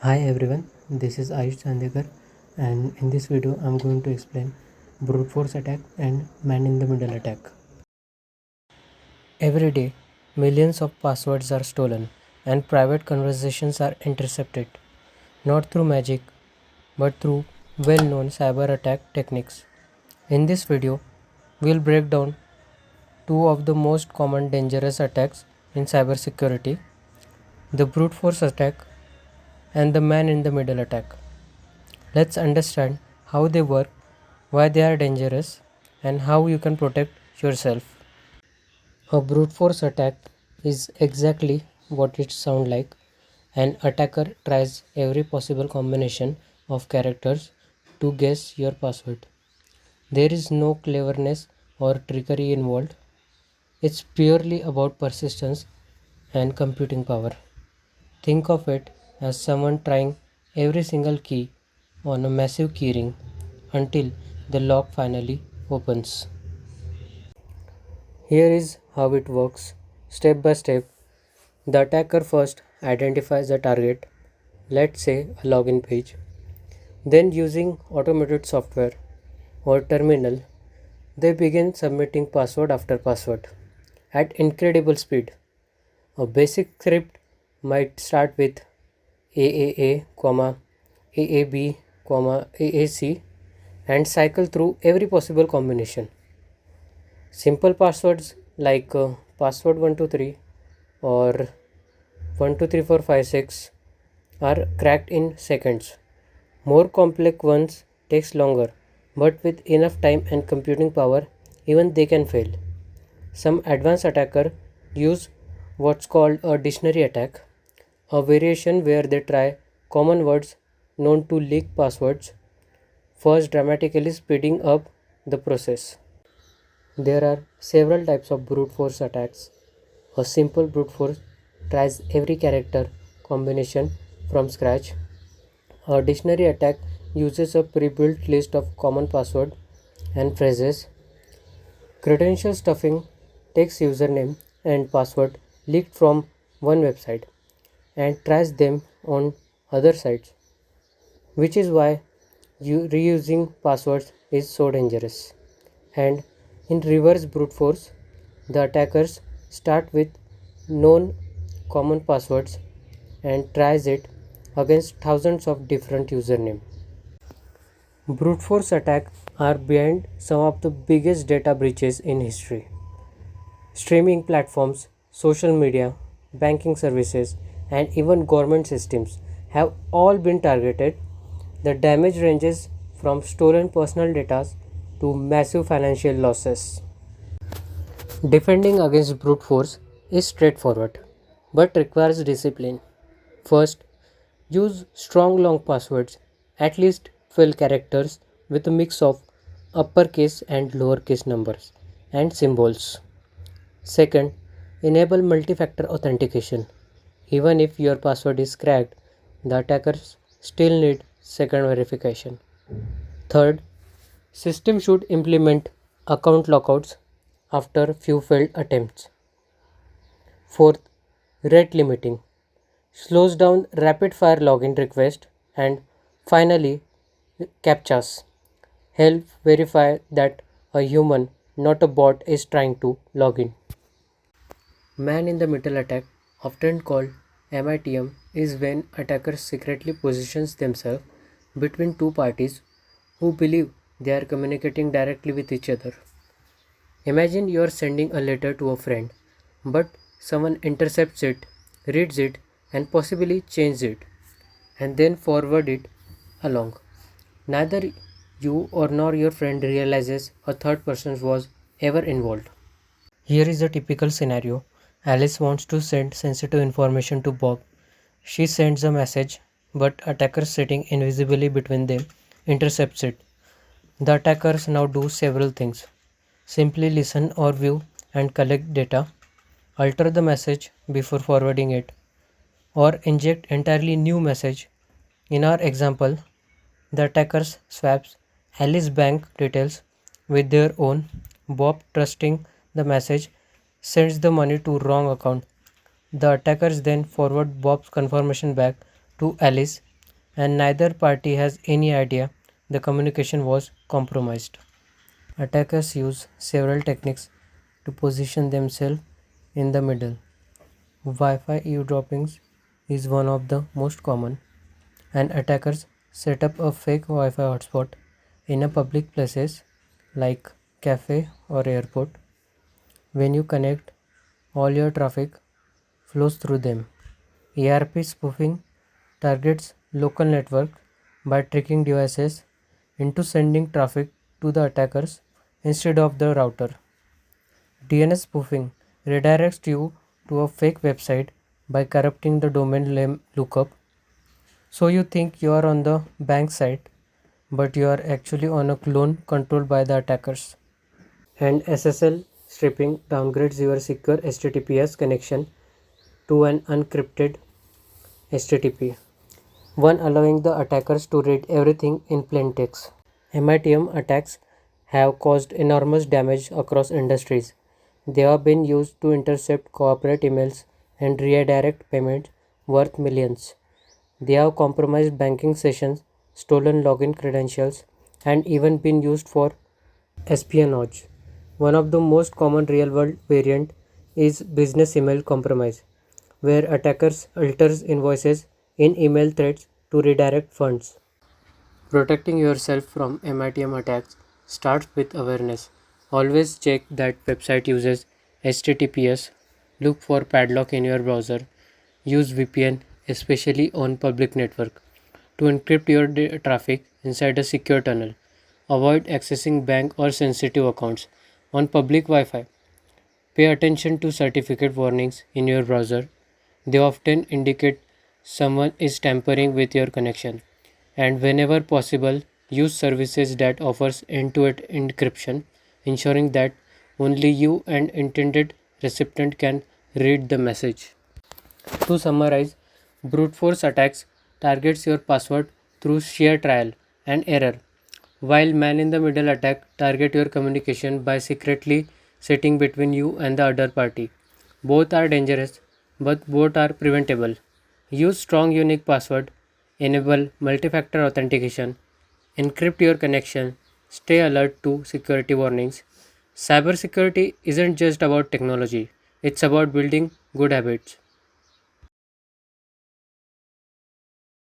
Hi everyone, this is Ayush Chandekar, and in this video I'm going to explain brute force attack and man in the middle attack. Every day, millions of passwords are stolen and private conversations are intercepted, not through magic but through well-known cyber attack techniques. In this video, we'll break down two of the most common dangerous attacks in cybersecurity, the brute force attack and the man in the middle attack. Let's understand how they work, why they are dangerous, and how you can protect yourself. A brute force attack is exactly what it sounds like. An attacker tries every possible combination of characters to guess your password. There is no cleverness or trickery involved. It's purely about persistence and computing power. Think of it as someone trying every single key on a massive keyring until the lock finally opens. Here is how it works. Step by step, the attacker first identifies the target, let's say a login page. Then, using automated software or terminal, they begin submitting password after password at incredible speed. A basic script might start with AAA, AAB, AAC and cycle through every possible combination. Simple passwords like password 123 or 123456 are cracked in seconds. More complex ones takes longer, but with enough time and computing power, even they can fail. Some advanced attackers use what's called a dictionary attack, a variation where they try common words known to leak passwords, first dramatically speeding up the process. There are several types of brute force attacks. A simple brute force tries every character combination from scratch. A dictionary attack uses a pre-built list of common passwords and phrases. Credential stuffing takes username and password leaked from one website and tries them on other sites, which is why reusing passwords is so dangerous. And in reverse brute force, the attackers start with known common passwords and tries it against thousands of different usernames. Brute force attacks are behind some of the biggest data breaches in history. Streaming platforms, social media, banking services, and even government systems have all been targeted. The damage ranges from stolen personal data to massive financial losses. Defending against brute force is straightforward but requires discipline. First, use strong long passwords, at least 12 characters with a mix of uppercase and lowercase numbers and symbols. Second, enable multi-factor authentication. Even if your password is cracked, the attackers still need second verification. Third, system should implement account lockouts after few failed attempts. Fourth, rate limiting slows down rapid fire login requests. And finally, captchas help verify that a human, not a bot, is trying to log in. Man in the middle attack, often called MITM, is when attackers secretly positions themselves between two parties who believe they are communicating directly with each other. Imagine you are sending a letter to a friend, but someone intercepts it, reads it, and possibly changes it, and then forward it along. Neither you or nor your friend realizes a third person was ever involved. Here is a typical scenario. Alice wants to send sensitive information to Bob. She sends a message, but attacker sitting invisibly between them intercepts it. The attackers now do several things. Simply listen or view and collect data, alter the message before forwarding it, or inject entirely new message. In our example, the attackers swaps Alice's bank details with their own. Bob, trusting the message, sends the money to wrong account. The attackers then forward Bob's confirmation back to Alice and neither party has any idea the communication was compromised. Attackers use several techniques to position themselves in the middle. Wi Fi eavesdropping is one of the most common, and attackers set up a fake Wi Fi hotspot in a public places like cafe or airport. When you connect, all your traffic flows through them. ARP spoofing targets local network by tricking devices into sending traffic to the attackers instead of the router. DNS spoofing redirects you to a fake website by corrupting the domain name lookup, so you think you are on the bank site but you are actually on a clone controlled by the attackers. And SSL stripping downgrades your secure HTTPS connection to an encrypted HTTP, one allowing the attackers to read everything in plain text. MITM attacks have caused enormous damage across industries. They have been used to intercept corporate emails and redirect payments worth millions. They have compromised banking sessions, stolen login credentials, and even been used for espionage. One of the most common real-world variant is business email compromise, where attackers alters invoices in email threads to redirect funds. Protecting yourself from MITM attacks starts with awareness. Always check that website uses HTTPS. Look for padlock in your browser. Use VPN, especially on public network, to encrypt your traffic inside a secure tunnel. Avoid accessing bank or sensitive accounts on public Wi-Fi. Pay attention to certificate warnings in your browser. They often indicate someone is tampering with your connection. And whenever possible, use services that offers end-to-end encryption, ensuring that only you and intended recipient can read the message. To summarize, brute force attacks targets your password through sheer trial and error, while man in the middle attack target your communication by secretly sitting between you and the other party. Both are dangerous, but both are preventable. Use strong unique password, enable multi-factor authentication, encrypt your connection, stay alert to security warnings. Cybersecurity isn't just about technology, it's about building good habits.